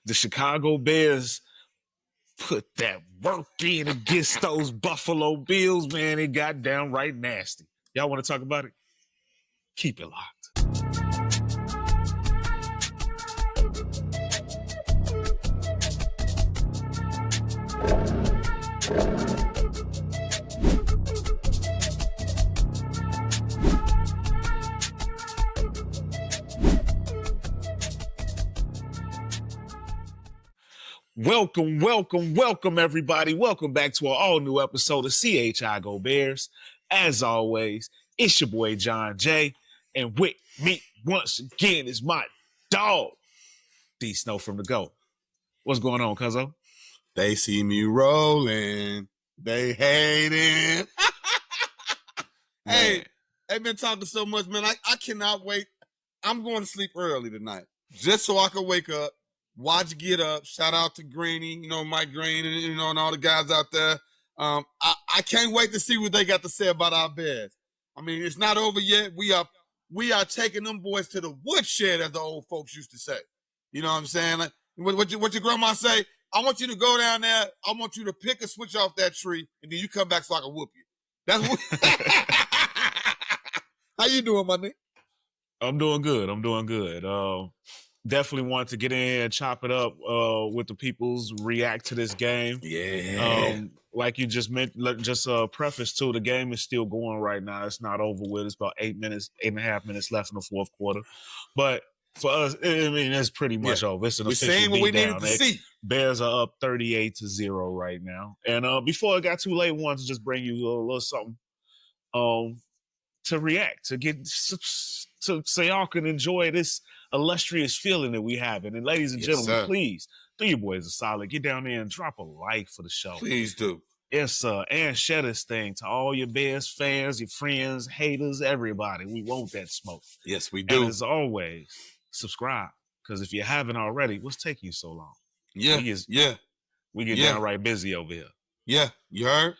The Chicago Bears put that work in against those Buffalo Bills, man. It got downright nasty. Y'all want to talk about it? Keep it locked. Welcome, everybody. Welcome back to an all-new episode of CHI Go Bears. As always, it's your boy, John Jay. And with me, once again, is my dog, Dee Snow from the Go. What's going on, cuzzo? They see me rolling. They hate it. Hey, they've been talking so much, man. I cannot wait. I'm going to sleep early tonight just so I can wake up. Watch Get Up. Shout out to Greeny, Mike Green, and and all the guys out there. I can't wait to see what they got to say about our Bears. I mean, it's not over yet. We are taking them boys to the woodshed, as the old folks used to say. You know what I'm saying? Like, what your grandma say? I want you to go down there. I want you to pick a switch off that tree, and then you come back so I can whoop you. That's what. How you doing, my nigga? I'm doing good. Definitely want to get in here and chop it up with the people's react to this game. Yeah. Like you just mentioned, just preface to, the game is still going right now. It's not over with. It's about 8.5 minutes left in the fourth quarter. But for us, I mean, it's pretty much over. It's an official seeing what we beat needed down. to see. Bears are up 38-0 right now. And before it got too late, I wanted to just bring you a little something to react, to get so y'all can enjoy this illustrious feeling that we have. And ladies and gentlemen, please do your boys a solid. Get down there and drop a like for the show. Please do. Yes, sir. And share this thing to all your Bears fans, your friends, haters, everybody. We want that smoke. Yes, we do. And as always, subscribe. Because if you haven't already, what's taking you so long? Yeah. We get downright busy over here. Yeah. You heard?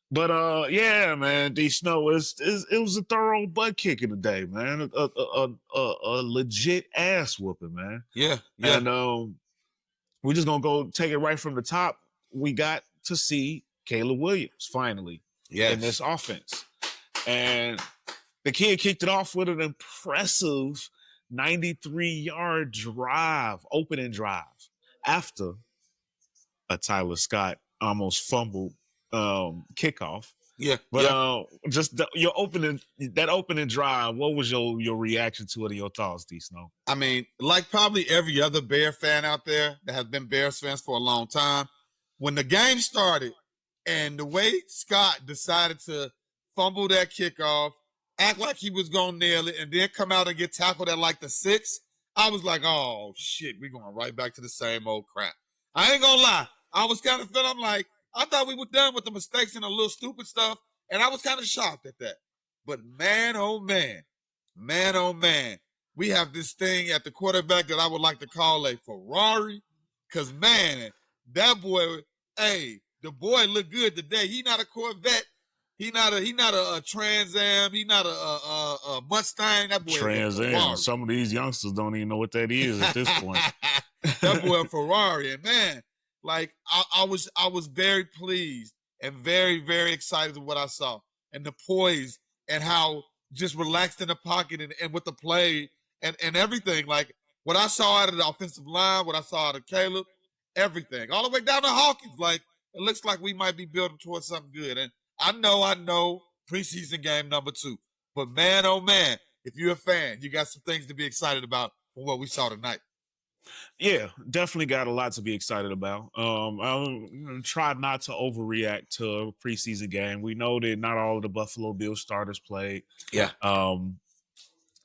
But yeah, man, Dee Snow, it was a thorough butt kicking today, man. A legit ass whooping, man. Yeah. And we're just gonna go take it right from the top. We got to see Caleb Williams finally in this offense. And the kid kicked it off with an impressive 93-yard drive, opening drive, after a Tyler Scott almost fumbled kickoff. But just your opening drive, what was your reaction to it and your thoughts, Dee Snow? I mean, like probably every other Bear fan out there that has been Bears fans for a long time, when the game started and the way Scott decided to fumble that kickoff, act like he was gonna nail it, and then come out and get tackled at like the 6, I was like, oh shit, we're going right back to the same old crap. I ain't gonna lie. I was kind of feeling like, I thought we were done with the mistakes and the little stupid stuff, and I was kind of shocked at that. But man, oh man, we have this thing at the quarterback that I would like to call a Ferrari, because man, that boy, the boy looked good today. He not a Corvette. He not a Trans Am. He not a Mustang. That boy Trans Am. Some of these youngsters don't even know what that is at this point. That boy a Ferrari, and man, like I was very pleased and very, very excited with what I saw, and the poise and how just relaxed in the pocket and with the play and everything. Like what I saw out of the offensive line, what I saw out of Caleb, everything, all the way down to Hawkins. Like it looks like we might be building towards something good. And I know, preseason game number 2. But man, oh man, if you're a fan, you got some things to be excited about from what we saw tonight. Yeah, definitely got a lot to be excited about. I'll try not to overreact to a preseason game. We know that not all of the Buffalo Bills starters played. Yeah.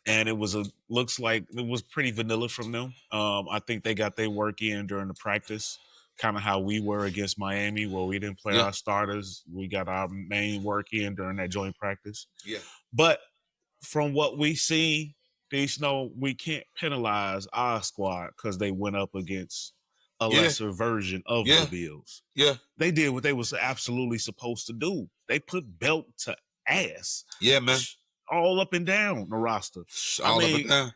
And looks like it was pretty vanilla from them. I think they got their work in during the practice, kind of how we were against Miami, where we didn't play our starters. We got our main work in during that joint practice. Yeah. But from what we see, Dee Snow, we can't penalize our squad because they went up against a lesser version of the Bills. Yeah. They did what they was absolutely supposed to do. They put belt to ass. Yeah, man. All up and down the roster. All up and down.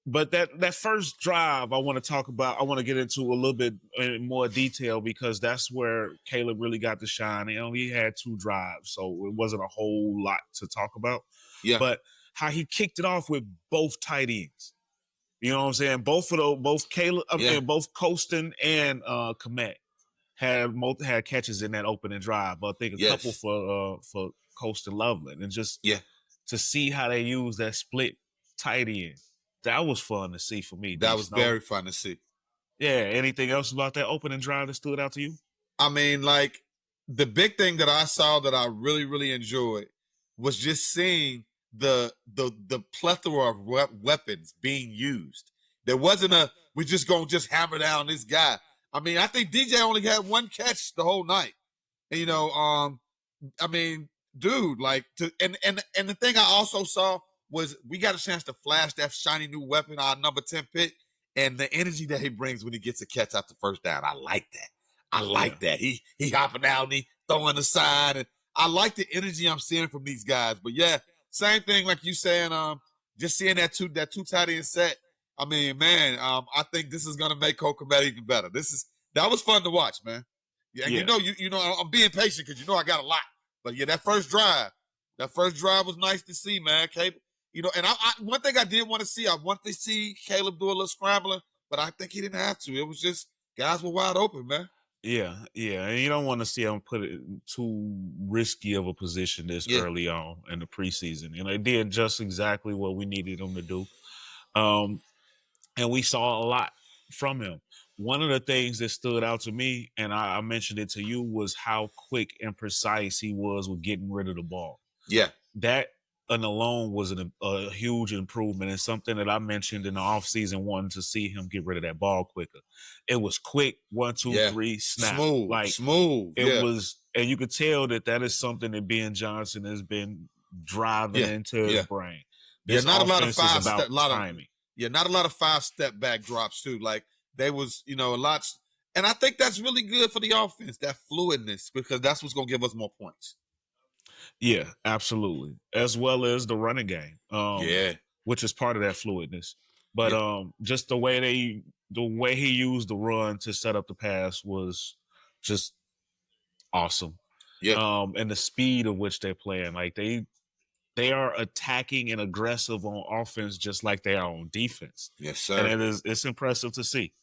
But that first drive, I want to get into a little bit in more detail because that's where Caleb really got to shine. He only had 2 drives, so it wasn't a whole lot to talk about. Yeah. But how he kicked it off with both tight ends. You know what I'm saying? Both Caleb, both Colston and Komet had catches in that opening drive. But I think a couple for Colston Loveland, and just to see how they use that split tight end. That was fun to see for me. That was very fun to see. Yeah. Anything else about that opening drive that stood out to you? I mean, like, the big thing that I saw that I really, really enjoyed was just seeing the plethora of weapons being used. There wasn't we just gonna just hammer down this guy. I mean, I think DJ only had 1 catch the whole night. And, you know, I mean, dude, like, and the thing I also saw was we got a chance to flash that shiny new weapon, our number 10 pick, and the energy that he brings when he gets a catch out the first down. I like that. I like that. He hopping out and he throwing the side, and I like the energy I'm seeing from these guys. But yeah, same thing like you saying, just seeing that two tight end set. I mean, man, I think this is gonna make Cole Kmet even better. That was fun to watch, man. Yeah, and you know, I'm being patient because I got a lot. But yeah, that first drive was nice to see, man. Caleb, and I one thing I did want to see, I wanted to see Caleb do a little scrambling, but I think he didn't have to. It was just guys were wide open, man. Yeah, and you don't want to see them put it in too risky of a position this early on in the preseason. They did just exactly what we needed them to do, and we saw a lot from him. One of the things that stood out to me, and I mentioned it to you, was how quick and precise he was with getting rid of the ball. Yeah, that alone was a huge improvement, and something that I mentioned in the offseason, wanting to see him get rid of that ball quicker. It was quick, 1, 2, 3, snap. Smooth. It was, and you could tell that is something that Ben Johnson has been driving into his brain. Not a lot of not a lot of 5-step back drops too. Like, they was, a lot, and I think that's really good for the offense, that fluidness, because that's what's gonna give us more points. Yeah, absolutely. As well as the running game. Which is part of that fluidness. But just the way he used the run to set up the pass was just awesome. Yeah. And the speed of which they're playing. Like, they are attacking and aggressive on offense just like they are on defense. Yes, sir. And it's impressive to see.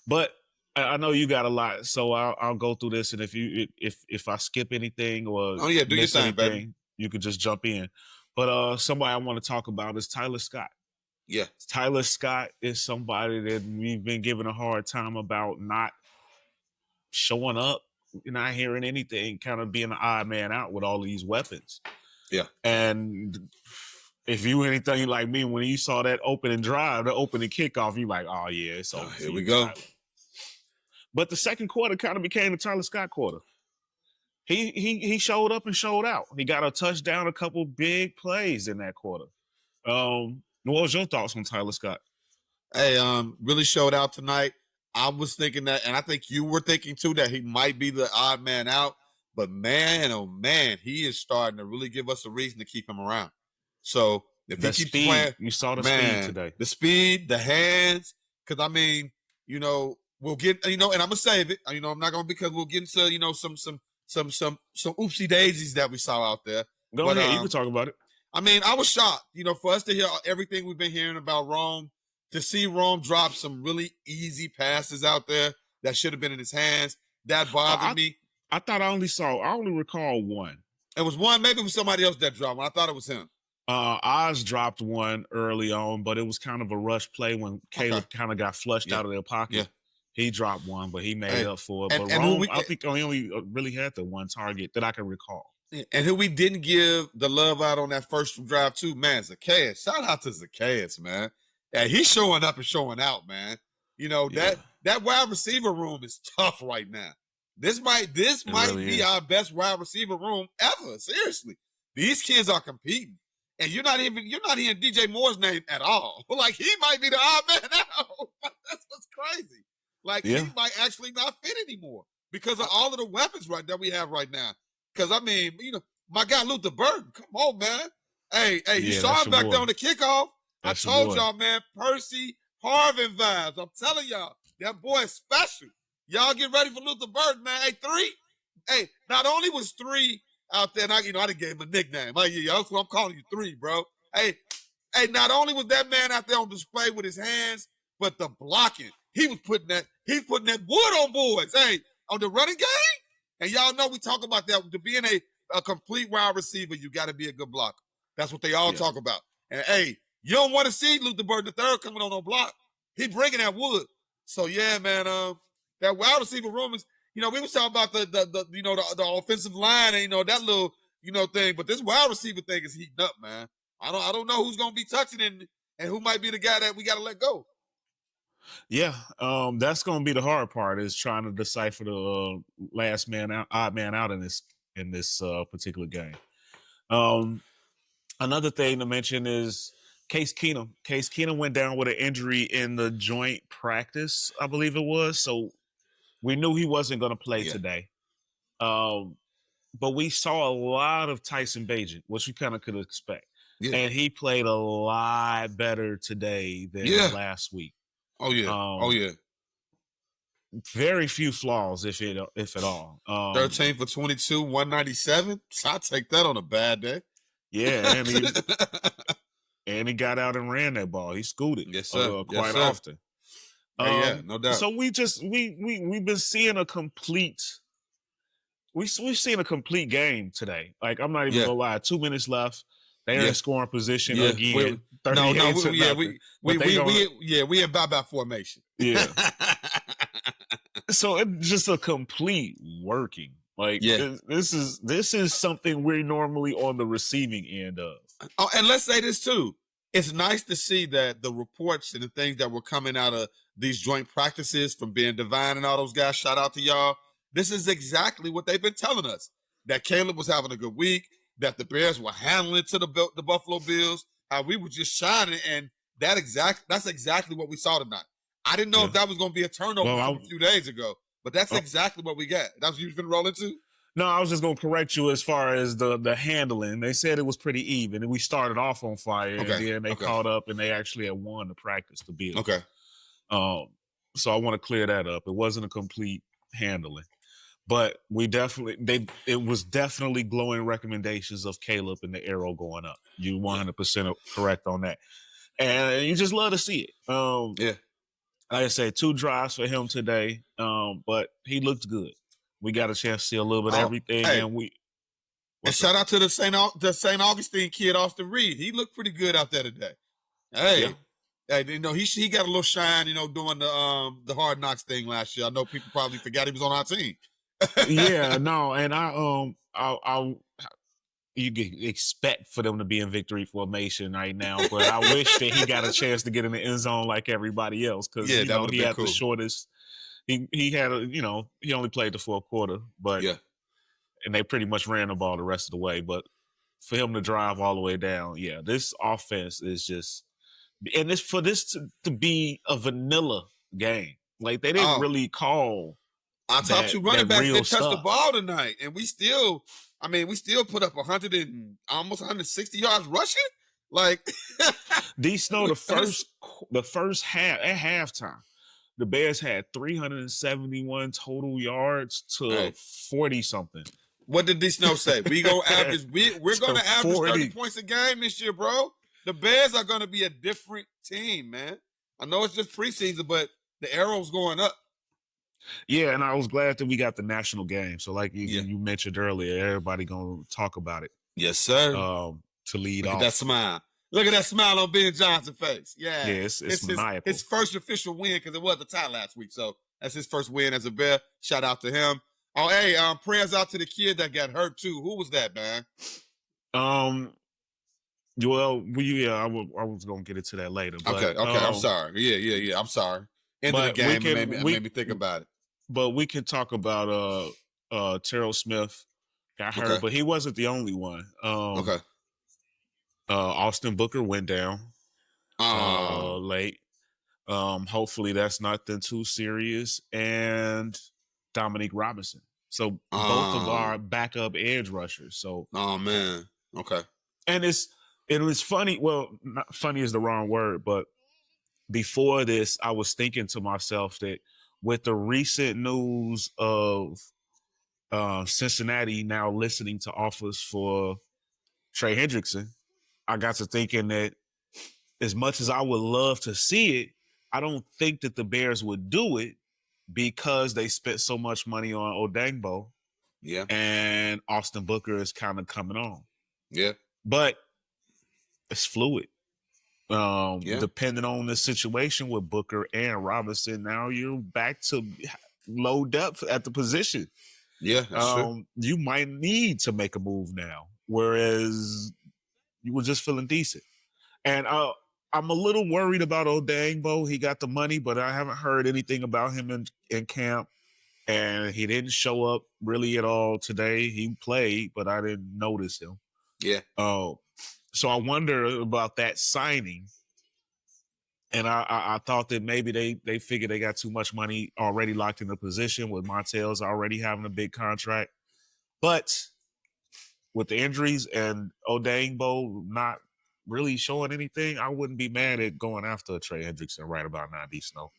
But I know you got a lot, so I'll go through this, and if I skip anything or do your thing, anything, baby, you could just jump in. But somebody I want to talk about is Tyler Scott. Yeah, Tyler Scott is somebody that we've been giving a hard time about not showing up, not hearing anything, kind of being an odd man out with all these weapons. Yeah, and if you anything like me, when you saw that opening drive, the opening kickoff, you're like, oh yeah, it's over. Here we go. But the second quarter kind of became the Tyler Scott quarter. He showed up and showed out. He got a touchdown, a couple big plays in that quarter. What was your thoughts on Tyler Scott? Hey, really showed out tonight. I was thinking that, and I think you were thinking too, that he might be the odd man out. But man, oh man, he is starting to really give us a reason to keep him around. So if he keeps playing, you saw the speed today. The speed, the hands, because I mean, we'll get, and I'm gonna save it. I'm not gonna, because we'll get into some oopsie daisies that we saw out there. Go ahead, you can talk about it. I mean, I was shocked, for us to hear everything we've been hearing about Rome, to see Rome drop some really easy passes out there that should have been in his hands. That bothered me. I thought I only recall one. It was one, maybe it was somebody else that dropped one. I thought it was him. Oz dropped one early on, but it was kind of a rush play when Caleb kind of got flushed out of their pocket. Yeah. He dropped one, but he made up for it. But Rome, I think he only really had the one target that I can recall. And who we didn't give the love out on that first drive too, man, Zacchaeus. Shout out to Zacchaeus, man. Yeah, he's showing up and showing out, man. That wide receiver room is tough right now. This might really be our best wide receiver room ever. Seriously, these kids are competing, and you're not hearing DJ Moore's name at all. Like, he might be the odd man out. That's what's crazy. Like, he might actually not fit anymore because of all of the weapons that we have right now. Because I mean, my guy Luther Burton, come on, man. Hey, you saw him back there on the kickoff. I told y'all, man, Percy Harvin vibes. I'm telling y'all, that boy is special. Y'all get ready for Luther Burden, man. Hey, 3. Hey, not only was 3 out there, and I done gave him a nickname. That's what I'm calling you, 3, bro. Hey, not only was that man out there on display with his hands, but the blocking. He's putting that wood on boards. Hey, on the running game. And y'all know we talk about that. To being a complete wide receiver, you got to be a good blocker. That's what they all talk about. And hey, you don't want to see Luther Burden III coming on block. He bringing that wood. So yeah, man. That wide receiver room is. We was talking about the offensive line and that little thing, but this wide receiver thing is heating up, man. I don't know who's gonna be touching it and who might be the guy that we got to let go. Yeah, that's gonna be the hard part is trying to decipher the last man out, odd man out in this particular game. Another thing to mention is Case Keenum. Case Keenum went down with an injury in the joint practice, I believe it was. So we knew he wasn't going to play today. But we saw a lot of Tyson Bagent, which we kind of could expect. Yeah. And he played a lot better today than last week. Oh, yeah. Very few flaws, if at all. 13 for 22, 197. I'll take that on a bad day. Yeah, and he got out and ran that ball. He scooted quite often. No doubt. So we've been seeing a complete. We've seen a complete game today. Like I'm not even gonna lie. 2 minutes left. They're in scoring position again. We in bye formation. Yeah. So it's just a complete working. Like this is something we're normally on the receiving end of. Oh, and let's say this too. It's nice to see that the reports and the things that were coming out of these joint practices from Ben Devine and all those guys, shout out to y'all. This is exactly what they've been telling us. That Caleb was having a good week, that the Bears were handling to the Buffalo Bills, how we were just shining, and that's exactly what we saw tonight. I didn't know if that was going to be a turnover from a few days ago, but that's exactly what we got. That's what you've been rolling to? No, I was just going to correct you as far as the handling. They said it was pretty even, and we started off on fire, and then they caught up, and they actually had won the practice to Bills. Okay. So I want to clear that up. It wasn't a complete handling. But it was definitely glowing recommendations of Caleb and the arrow going up. You 100% correct on that. And you just love to see it. Like I said, 2 drives for him today, but he looked good. We got a chance to see a little bit of everything. And shout out to the St. Augustine kid, Austin Reed. He looked pretty good out there today. Hey, he got a little shine, doing the Hard Knocks thing last year. I know people probably forgot he was on our team. And you can expect for them to be in victory formation right now, but I wish that he got a chance to get in the end zone like everybody else because he had the shortest. He had he only played the 4th quarter, but and they pretty much ran the ball the rest of the way. But for him to drive all the way down, this offense is just, and this for this to be a vanilla game. Like they didn't really call. Our top 2 running backs didn't touch the ball tonight, and we still put up almost 160 yards rushing. Like Dee Snow, the first half at halftime, the Bears had 371 total yards to 40 something. What did Dee Snow say? We gonna average. We're gonna average 30 points a game this year, bro. The Bears are gonna be a different team, man. I know it's just preseason, but the arrow's going up. Yeah, and I was glad that we got the national game. So like you mentioned earlier, everybody going to talk about it. Yes, sir. To lead off. Look at that smile. Look at that smile on Ben Johnson's face. Yeah. It's maniacal. His first official win because it was a tie last week. So that's his first win as a Bear. Shout out to him. Oh, hey, prayers out to the kid that got hurt too. Who was that, man? Well, I was going to get into that later. But, okay. I'm sorry. Yeah. I'm sorry. End of the game made me think about it. But we can talk about Terrell Smith got hurt, but he wasn't the only one. Austin Booker went down late. Hopefully that's nothing too serious. And Dominique Robinson. So both of our backup edge rushers. So man. Okay. And it's It was funny. Well, not funny is the wrong word, but before this, I was thinking to myself that with the recent news of Cincinnati now listening to offers for Trey Hendrickson, I got to thinking that as much as I would love to see it, I don't think that the Bears would do it because they spent so much money on Odangbo. Yeah. And Austin Booker is kind of coming on. Yeah. But it's fluid. Depending on the situation with Booker and Robinson, now you're back to low depth at the position. Yeah, that's true. You might need to make a move now, whereas you were just feeling decent. And I'm a little worried about Odangbo. He got the money, but I haven't heard anything about him in camp. And he didn't show up really at all today. He played, but I didn't notice him. Yeah. So I wonder about that signing. And I thought that maybe they figured they got too much money already locked in the position with Montel's already having a big contract. But with the injuries and Odangbo not really showing anything, I wouldn't be mad at going after Trey Hendrickson right about now, Dee Snow.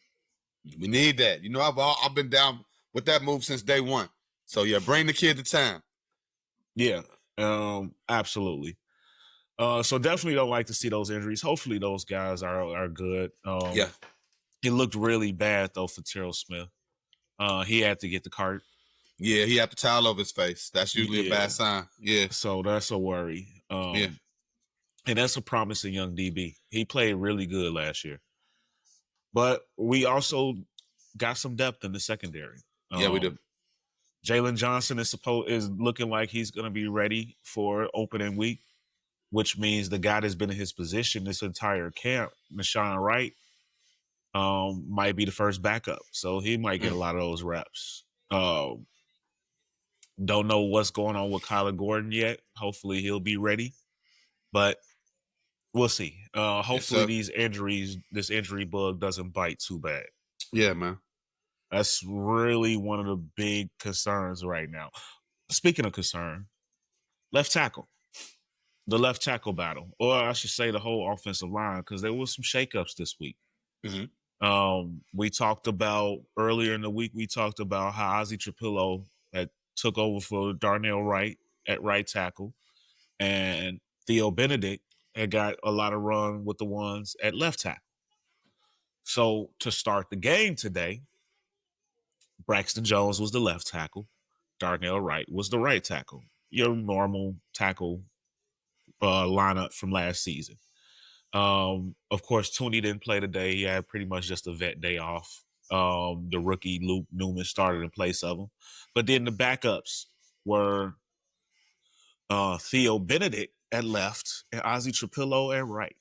We need that. You know, I've been down with that move since day one. So, yeah, bring the kid to town. Yeah, absolutely. So definitely don't like to see those injuries. Hopefully those guys are good. Yeah. It looked really bad, though, for Terrell Smith. He had to get the cart. Yeah, he had the towel over his face. That's usually a bad sign. Yeah. So that's a worry. Yeah. And that's a promising young DB. He played really good last year. But we also got some depth in the secondary. Yeah, we do. Jalen Johnson is looking like he's going to be ready for opening week, which means the guy that's been in his position this entire camp, Nashawn Wright, might be the first backup. So he might get a lot of those reps. Don't know what's going on with Kyler Gordon yet. Hopefully he'll be ready. But we'll see. Hopefully this injury bug doesn't bite too bad. Yeah, man. That's really one of the big concerns right now. Speaking of concern, left tackle. The left tackle battle, or I should say the whole offensive line, because there was some shakeups this week. Mm-hmm. We talked about earlier in the week, we talked about how Ozzie Trapillo had took over for Darnell Wright at right tackle, and Theo Benedict had got a lot of run with the ones at left tackle. So to start the game today, Braxton Jones was the left tackle. Darnell Wright was the right tackle. Your normal tackle lineup from last season. Of course, Tooney didn't play today. He had pretty much just a vet day off. The rookie Luke Newman started in place of him. But then the backups were Theo Benedict at left and Ozzie Trapillo at right.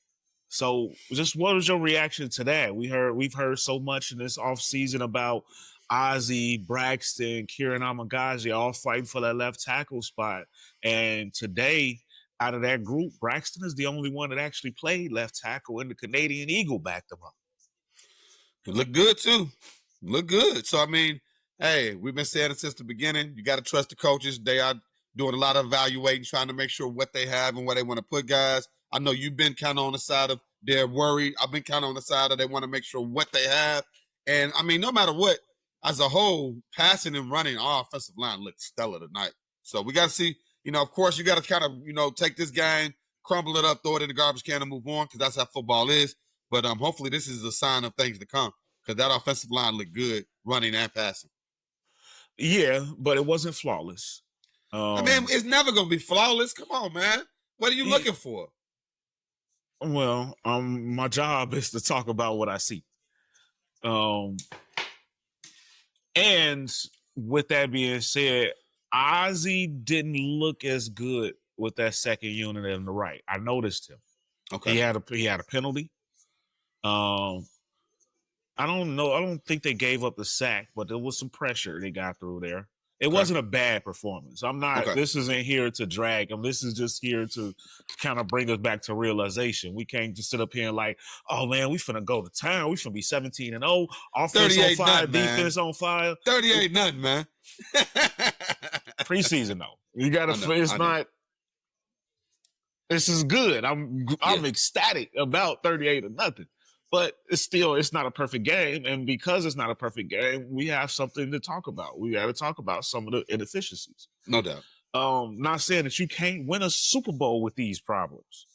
So just what was your reaction to that? We've heard so much in this offseason about Ozzie, Braxton, Kieran Amagaji all fighting for that left tackle spot. And today, out of that group, Braxton is the only one that actually played left tackle, and the Canadian Eagle backed him up. It looked good, too. Look good. So, I mean, hey, we've been saying it since the beginning. You got to trust the coaches. They are doing a lot of evaluating, trying to make sure what they have and where they want to put guys. I know you've been kind of on the side of they're worried. I've been kind of on the side of they want to make sure what they have. And, I mean, no matter what, as a whole, passing and running, our offensive line looked stellar tonight. So we got to see, you know, of course, you got to kind of, take this game, crumble it up, throw it in the garbage can and move on because that's how football is. But hopefully this is a sign of things to come because that offensive line looked good running and passing. Yeah, but it wasn't flawless. I mean, it's never going to be flawless. Come on, man. What are you looking for? Well, my job is to talk about what I see. And with that being said, Ozzie didn't look as good with that second unit on the right. I noticed him. Okay. He had a penalty. I don't know. I don't think they gave up the sack, but there was some pressure they got through there. It wasn't a bad performance. I'm not. This isn't here to drag him. This is just here to kind of bring us back to realization. We can't just sit up here and like, oh man, we finna go to town. We finna be 17-0. Offense on fire, defense on fire. 38-0, man. Preseason though, you gotta. It's not. This is good. I'm ecstatic about 38-0. But it's not a perfect game. And because it's not a perfect game, we have something to talk about. We got to talk about some of the inefficiencies. No doubt. Not saying that you can't win a Super Bowl with these problems.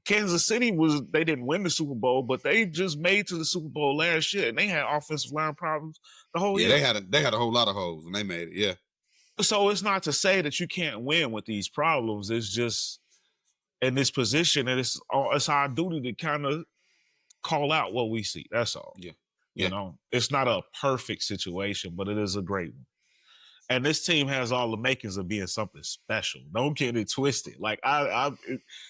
Kansas City they didn't win the Super Bowl, but they just made to the Super Bowl last year, and they had offensive line problems the whole year. They had a whole lot of holes, and they made it. Yeah. So it's not to say that you can't win with these problems. It's just in this position, and it's our duty to kind of call out what we see. That's all. Yeah. You know, it's not a perfect situation, but it is a great one. And this team has all the makings of being something special. Don't get it twisted. Like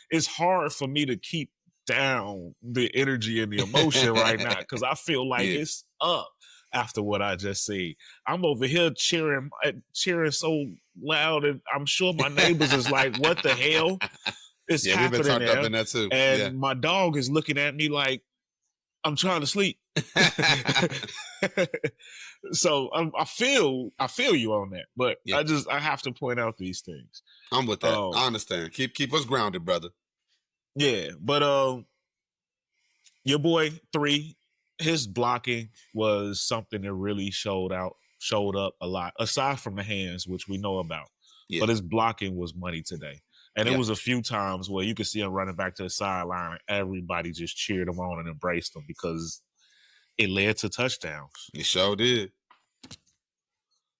it's hard for me to keep down the energy and the emotion right now because I feel like it's up after what I just see. I'm over here cheering so loud, and I'm sure my neighbors is like, "What the hell is happening?" We've been there? up in that too. And my dog is looking at me like I'm trying to sleep. So I feel you on that, but I have to point out these things. I'm with that. I understand. Keep us grounded, brother. Yeah, but your boy 3, his blocking was something that really showed up a lot, aside from the hands, which we know about. Yeah. But his blocking was money today. And it was a few times where you could see him running back to the sideline, and everybody just cheered him on and embraced him because it led to touchdowns. It sure did.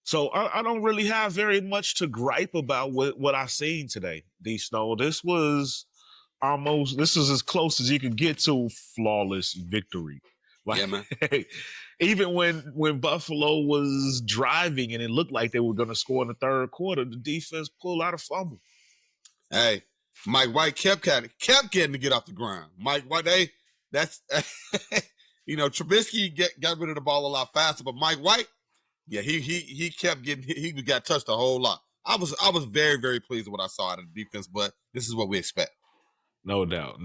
So I don't really have very much to gripe about what I seen today, Dee Snow. This is as close as you could get to flawless victory. Like, yeah, man. Even when Buffalo was driving and it looked like they were going to score in the third quarter, the defense pulled out a fumble. Hey, Mike White kept getting to get off the ground. Mike White, that's Trubisky got rid of the ball a lot faster, but Mike White, yeah, he kept getting, he got touched a whole lot. I was very, very pleased with what I saw out of the defense, but this is what we expect. No doubt.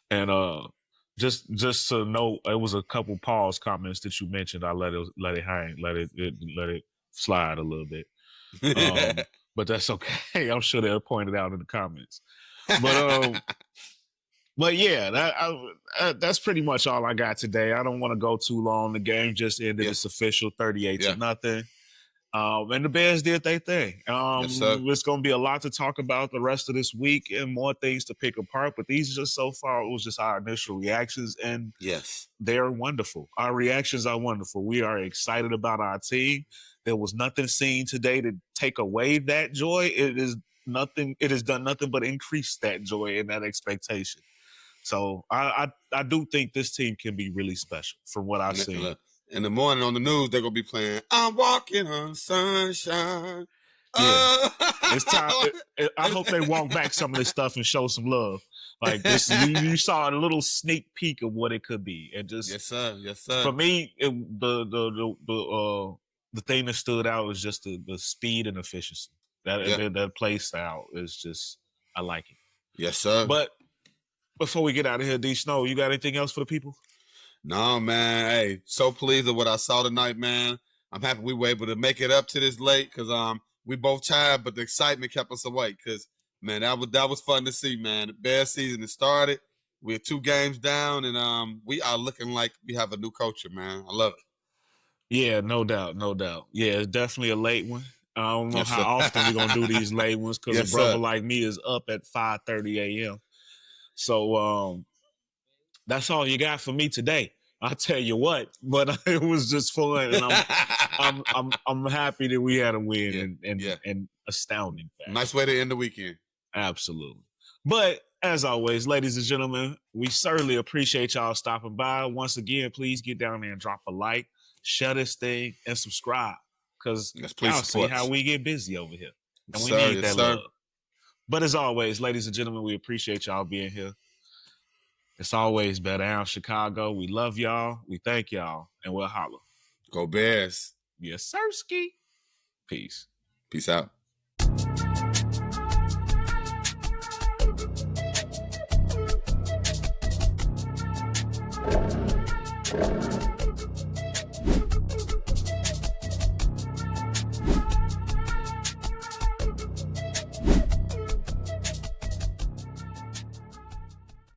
And just to know, it was a couple pause comments that you mentioned. I let it hang, let it slide a little bit. But that's okay. I'm sure they'll point it out in the comments. But yeah, that's pretty much all I got today. I don't want to go too long. The game just ended. It's official, 38-0. And the Bears did their thing. It's going to be a lot to talk about the rest of this week and more things to pick apart. But these just so far, it was just our initial reactions. And they're wonderful. Our reactions are wonderful. We are excited about our team. There was nothing seen today to take away that joy. It has done nothing but increase that joy and that expectation. So I do think this team can be really special from what I've seen. In the morning on the news, they're going to be playing "I'm Walking on Sunshine." Yeah. It's time. I hope they walk back some of this stuff and show some love. Like this, you saw a little sneak peek of what it could be. And just yes, sir. For me, the thing that stood out was just the speed and efficiency. That play style is just, I like it. Yes, sir. But before we get out of here, Dee Snow, you got anything else for the people? No, man. Hey, so pleased with what I saw tonight, man. I'm happy we were able to make it up to this late because we both tired, but the excitement kept us awake because, man, that was fun to see, man. The Bears season has started. We're 2 games down, and we are looking like we have a new culture, man. I love it. Yeah, no doubt. Yeah, it's definitely a late one. I don't know how often we're going to do these late ones because a brother like me is up at 5:30 a.m. So that's all you got for me today. I'll tell you what, but it was just fun, and I'm happy that we had a win and astounding fact. Nice way to end the weekend. Absolutely. But as always, ladies and gentlemen, we certainly appreciate y'all stopping by. Once again, please get down there and drop a like, share this thing, and subscribe because y'all see how we get busy over here, and we need that love. But as always, ladies and gentlemen, we appreciate y'all being here. It's always better out Chicago. We love y'all. We thank y'all. And we'll holler. Go Bears. Yes, sirski. Peace. Peace out.